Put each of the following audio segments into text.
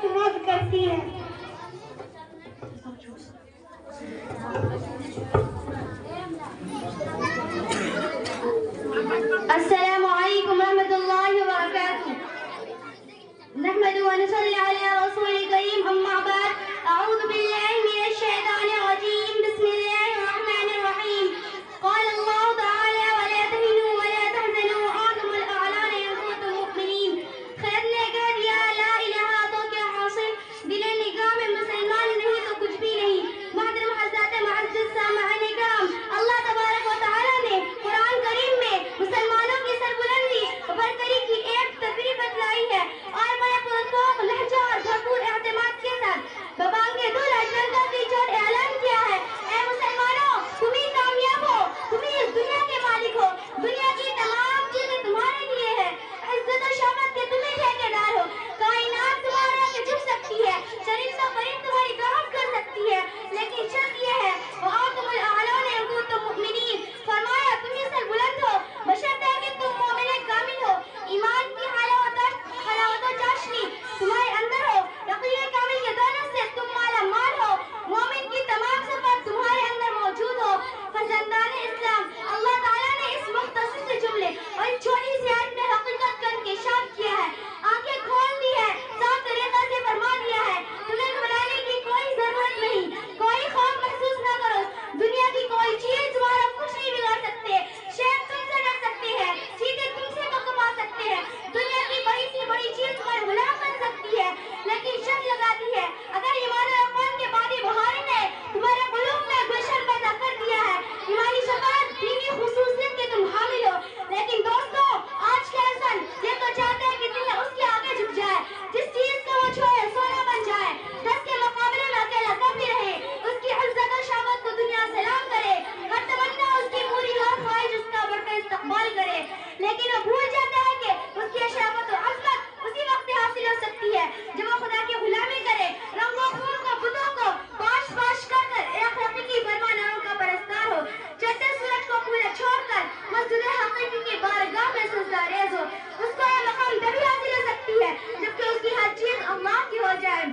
फरमाद करती है। अस्सलामु अलैकुम रहमतुल्लाहि व बरकातुहू। नहमदुहु व नसल्ली अला रसूलिल करीम, अम्मा बाद। अऊज़ु बिल्लाहि मिनश शैतानिर रजीम, बिस्मिल्लाहिर रहमानिर रहीम। क़ाल अल्लाहु तआला वला तहिनु वला तहज़नु वअंतुमुल अअलाऊना इन कुंतुम मुमिनीन। खैर ने कह दिया ला इलाहा तो क्या हासिल, दिल निगाह में मुसलमान नहीं तो कुछ भी नहीं। मोहतरम हज़रात मुअज़्ज़ज़ सामईन इकराम, अल्लाह तबारक व तआला ने कुरान करीम में मुसलमानों की सरबुलंदी और बरतरी की एक तस्वीर बतलाई है और बड़े पुरज़ौक़ लहजा और भरपूर एहतिमाद के साथ बबांगे दुल अजमल का फीचर ऐलान किया है। ऐ मुसलमानों, तुम ही कामयाब हो, तुम ही इस दुनिया के मालिक हो। दुनिया की तमाम चीजें तुम्हारे लिए है। इज्जत और शौकत के तुम ही ठेकेदार हो। कायनात तुम्हारे आगे झुक सकती है, चरिंद और परिंद तुम्हारी तोहफ़ कर सकती है, लेकिन शर्त ये है वअंतुमुल अअलाऊना इन कुंतुम मुमिनीन, फरमाया तुम ही सरबुलंद हो बशर्ते कि तुम मोमिन कामिल हो। ईमान की हलावत और चाशनी तुम्हारे अंदर हो, यकीन कामिल के दौलत से तुम माला माल हो, मोमिन की तमाम सिफात तुम्हारे अंदर मौजूद हो। फर्जंदान इस्लाम, अल्लाह ताला ने इस मुख्तसर से जुमले और इस छोटी सी आयत में हकीकत का इंकशाफ किया है, आंखें खोल दी है, साफ तरीका से फरमा दिया है तुम्हें घबराने की कोई जरूरत नहीं, कोई खौफ महसूस ना करो। दुनिया की कोई चीज तुम्हारा कुछ नहीं बिगाड़ सकते। शेर तुमसे डर सकते हैं, चीते तुमसे कमा सकते हैं, दुनिया की बड़ी सी बड़ी चीज तुम्हारे गुलाम बन सकती है, लेकिन शर्त लगाती है अगर ईमान और अफ़ान के बादी बहार ने तुम्हारे क़ुलूब में गुलशन पैदा कर दिया है, ईमानी शफ़ाअत दीनी खुसूसियत के तुम हामिल हो। लेकिन दोस्तों, आज का इंसान ये तो चाहता है कि दिल उसके आगे झुक जाए, जिस चीज को वो छोड़े सोना बन जाए, दस के मुकाबले में अकेला कभी रहे, उसकी इज्जत और शौकत को दुनिया सलाम करे, हर तमन्ना उसकी पूरी, हर ख्वाहिश उसका बढ़कर इस्तकबाल करे। लेकिन वो भूल जाता है कि उसकी शराफत और अज़मत उसी वक्त हासिल हो सकती है जब वो खुदा की गुलामी करे, रंगों खून को बुतों को पाश पाश कर एक हकीकी फरमानरों का परस्तार हो, चढ़ते सूरज को पूरे छोड़कर मस्जिद हकीकी की बारगाह में सजदा रेज़ हो। उसको यह मकाम तभी हासिल हो सकती है जबकि उसकी हर चीज अल्लाह की हो जाए।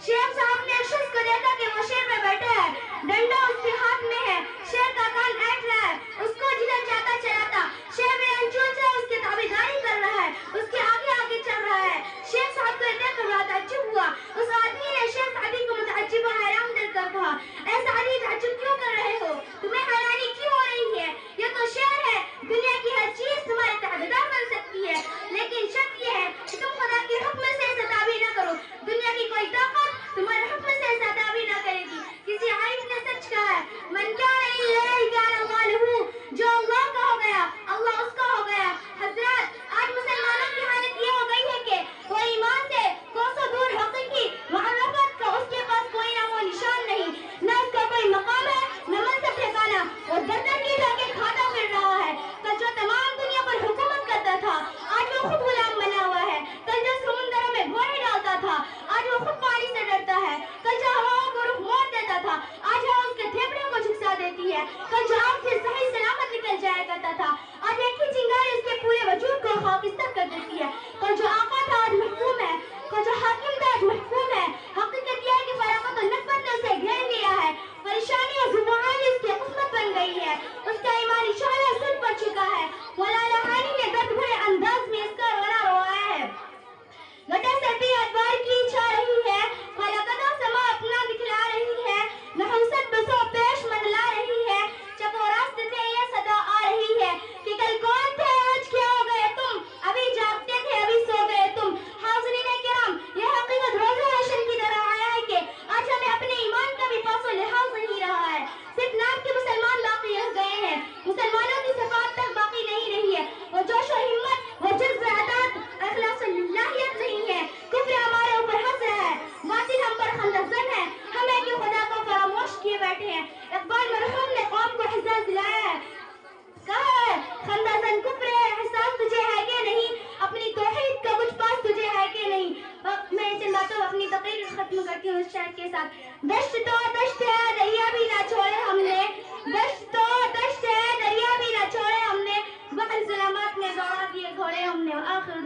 शेर साहब ने एक शख्स को देखा कि वो शेर में बैठा है, डंडा उसके हाथ में है, शेर का कान ऐंठ रहा है, उसको जिधर जाता चलाता, शेर में अंचूल से उसकी ताबेदारी कर रहा है, उसके आगे आगे चल रहा है। शेर साहब को देखकर बड़ा ताज्जुब हुआ। उस आदमी ने शेर सादी को मुतअज्जिब और हैरान दिलकर कहा, ऐसा आदमी ताज्जुब क्यों कर रहे हो, तुम्हें हैरानी क्यों हो रही है, ये तो शेर है, दुनिया की हर चीज तुम्हारे ताबेदार बन सकती है, लेकिन शर्त यह है कि तुम खुदा के हुक्म से इसे ताबी न करो। दुनिया की कोई ताकत तुम्हारे हुक्म से इसे ताबी न करेगी। किसी आलिम ने सच कहा है, मन कान लिल्लाहि कान अल्लाह लहू, जो अल्लाह का हो गया अल्लाह उसका हो गया। हजरत, आज मुसलमानों की हालत ये हो गई है कि वो ईमान से कोसों दूर हकीकी मुअर्रफत का उसके पास कोई नामो निशान नहीं, न उसका कोई मकाम है न मनसब ठिकाना, वो दर की जाके खाता फिर रहा है। कल जो तमाम दुनिया पर हुकूमत करता था आज वो खुद गुलाम बना हुआ है, कल जो समुंदरों में घोड़े डालता था आज वो खुद पानी से डरता है, कल जो हवाओं को रुख मोड़ देता था आज हवा उसके फेफड़े को झुकसा देती है, कल जो आँख से सही सलामत निकल जाया करता था आज एक ही चिंगारी उसके पूरे वजूद को खाकिस्तान कर देती है। कल जो आका था आज महकूम है, कल जो हाकिम था आज महकूम है। हकीकत यह है कि फरागत और नफ़रत ने उसे घेर लिया है, परेशानी और ज़ुबानी उसकी किस्मत बन गई है, उसका ईमानी शौला सुन पड़ चुका है। मौला लहानी ने दर्द भरे अंदाज में इसका रोना रोया है। घटा सर्दी अदवार की छा रही है, फलकतों समा अपना दिखला रही है, नहुसत बसों पेश मंडला रही है, चपो रास्ते से ये सदा आ रही है कि कल कौन थे आज क्या हो गए तुम, अभी जागते थे अभी सो गए तुम। हाज़रीन किराम, यह हकीकत रोज़े रोशन की तरह आया है कि आज हमें अपने ईमान का भी पासो लिहाज नहीं रहा है, सिर्फ नाम के मुसलमान बाकी रह गए हैं, मुसलमानों की सफात तक बाकी नहीं रही है, वो जोश और हिम्मत, वो जज्ब अतात, इखलास और लिल्लाहियत नहीं है। कुफ्र हमारे ऊपर हंस रहा है, बातिल हम पर खंदज़न है, हम एक खुदा को फरामोश किए बैठे हैं। इकबाल मरहूम ने कौम को एहसास दिलाया है, कहा है खंदज़न कुफ्र है, एहसास तुझे है कि नहीं, अपनी तौहीद का कुछ पास तुझे है कि नहीं। मैं चंद बातों अपनी तकरीर खत्म करती हूँ इस शायर के साथ। दश्त तो दश्त है दरिया भी ना छोड़े हमने, दश्त तो दश्त है दरिया भी ना छोड़े हमने, बहर ज़ुल्मात में दौड़ा दिए घोड़े हमने। आखिर